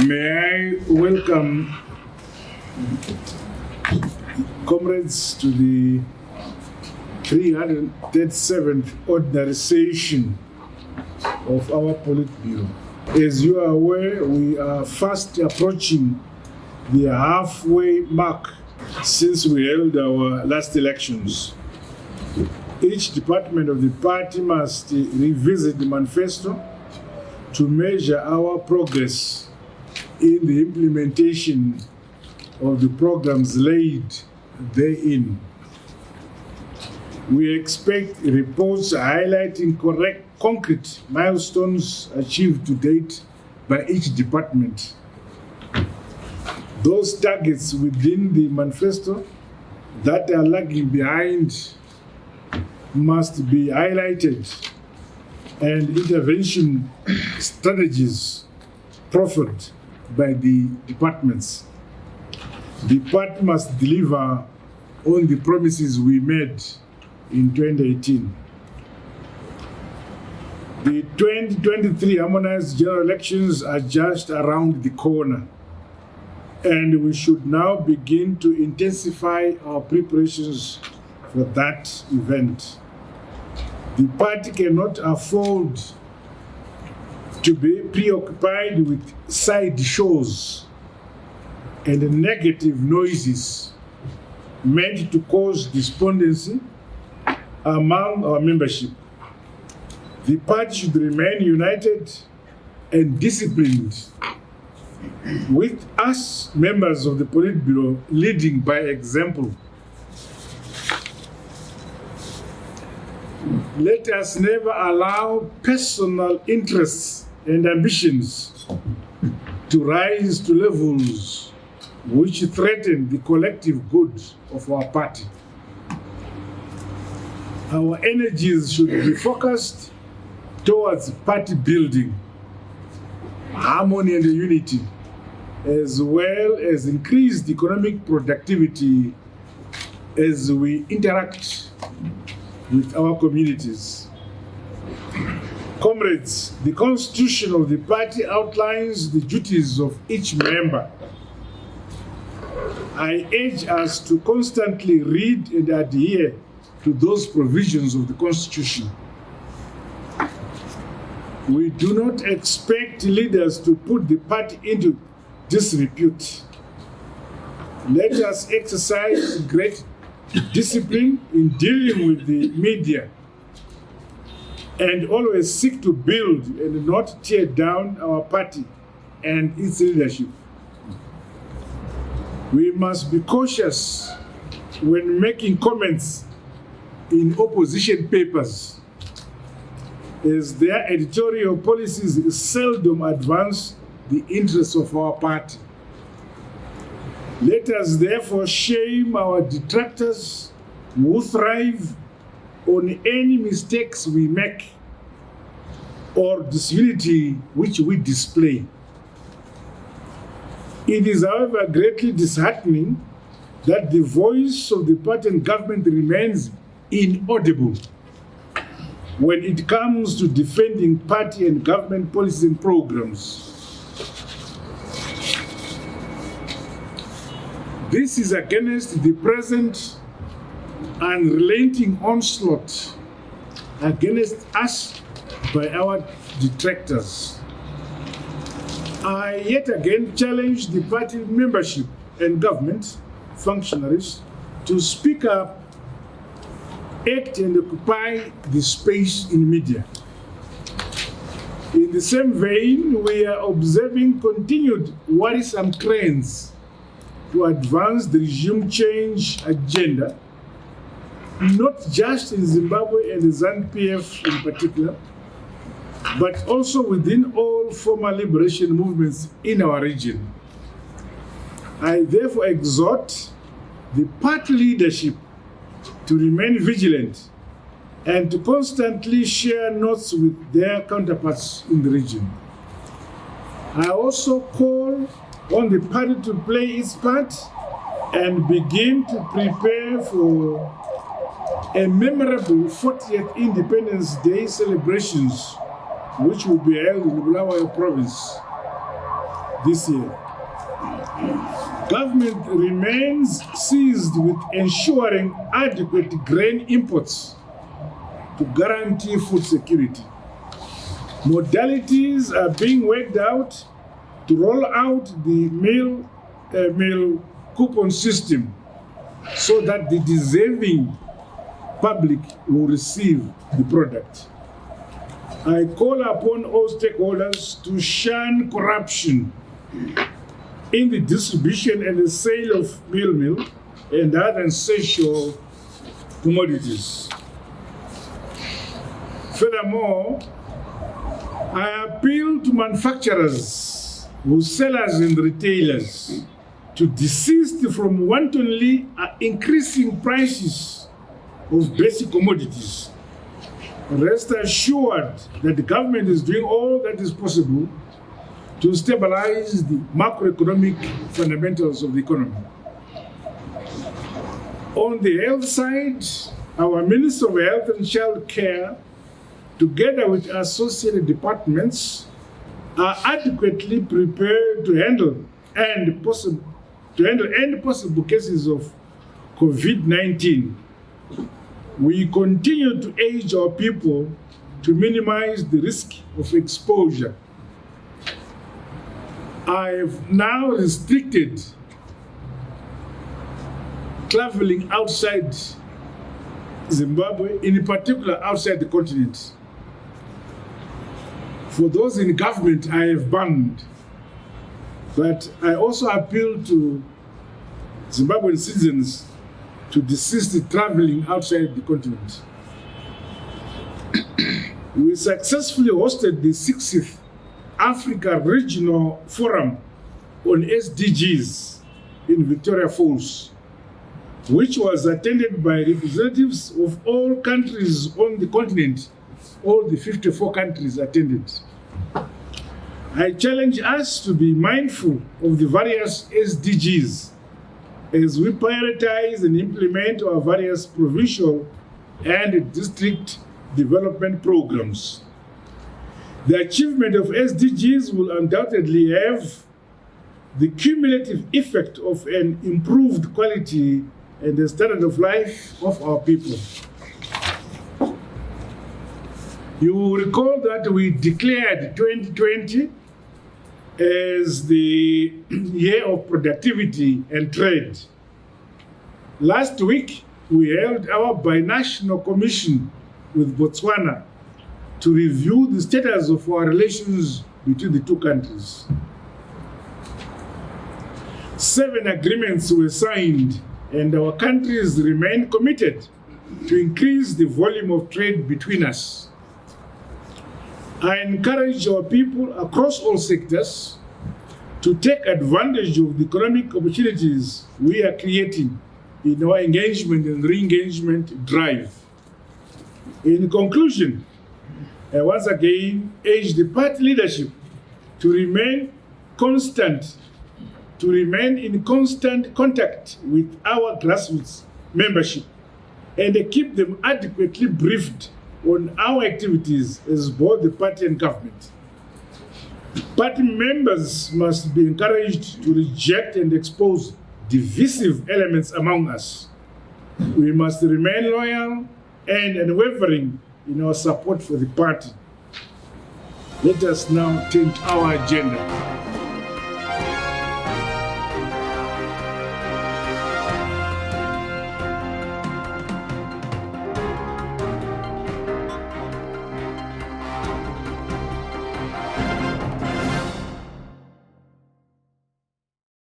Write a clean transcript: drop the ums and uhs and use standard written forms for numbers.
May I welcome comrades to the 337th ordinary session of our Politburo. As you are aware, we are fast approaching the halfway mark since we held our last elections. Each department of the party must revisit the manifesto to measure our progress in the implementation of the programs laid therein. We expect reports highlighting concrete milestones achieved to date by each department. Those targets within the manifesto that are lagging behind must be highlighted and intervention strategies proffered by the departments. The party must deliver on the promises we made in 2018. The 2023 harmonized general elections are just around the corner, and we should now begin to intensify our preparations for that event. The party cannot afford to be preoccupied with side shows and negative noises meant to cause despondency among our membership. The party should remain united and disciplined, with us members of the Politburo leading by example. Let us never allow personal interests and ambitions to rise to levels which threaten the collective good of our party. Our energies should be focused towards party building, harmony and unity, as well as increased economic productivity as we interact with our communities. Comrades, the constitution of the party outlines the duties of each member. I urge us to constantly read and adhere to those provisions of the constitution. We do not expect leaders to put the party into disrepute. Let us exercise great discipline in dealing with the media and always seek to build and not tear down our party and its leadership. We must be cautious when making comments in opposition papers, as their editorial policies seldom advance the interests of our party. Let us therefore shame our detractors who thrive on any mistakes we make or disunity which we display. It is, however, greatly disheartening that the voice of the party and government remains inaudible when it comes to defending party and government policies and programs. This is against the present unrelenting onslaught against us by our detractors. I yet again challenge the party membership and government functionaries to speak up, act and occupy the space in media. In the same vein, we are observing continued worrisome trends to advance the regime change agenda, not just in Zimbabwe and the ZANU-PF in particular, but also within all former liberation movements in our region. I therefore exhort the party leadership to remain vigilant and to constantly share notes with their counterparts in the region. I also call on the party to play its part and begin to prepare for a memorable 40th Independence Day celebrations which will be held in Bulawayo province. this year. Government remains seized with ensuring adequate grain imports to guarantee food security. Modalities are being worked out to roll out the meal coupon system so that the deserving public will receive the product. I call upon all stakeholders to shun corruption in the distribution and the sale of meal and other essential commodities. Furthermore, I appeal to manufacturers, wholesalers and retailers to desist from wantonly increasing prices of basic commodities. Rest assured that the government is doing all that is possible to stabilize the macroeconomic fundamentals of the economy. On the health side, our Minister of Health and Child Care, together with associated departments, are adequately prepared to handle any possible cases of COVID-19. We continue to urge our people to minimize the risk of exposure. I have now restricted traveling outside Zimbabwe, in particular outside the continent. For those in government, I have banned. But I also appeal to Zimbabwean citizens to desist traveling outside the continent. We successfully hosted the 60th Africa Regional Forum on SDGs in Victoria Falls, which was attended by representatives of all countries on the continent. All the 54 countries attended. I challenge us to be mindful of the various SDGs as we prioritize and implement our various provincial and district development programs. The achievement of SDGs will undoubtedly have the cumulative effect of an improved quality and the standard of life of our people. You will recall that we declared 2020 as the year of productivity and trade. Last week, we held our binational commission with Botswana to review the status of our relations between the two countries. 7 agreements were signed, and our countries remain committed to increase the volume of trade between us. I encourage our people across all sectors to take advantage of the economic opportunities we are creating in our engagement and re-engagement drive. In conclusion, I once again urge the party leadership to remain in constant contact with our grassroots membership and keep them adequately briefed on our activities as both the party and government. Party members must be encouraged to reject and expose divisive elements among us. We must remain loyal and unwavering in our support for the party. Let us now turn to our agenda.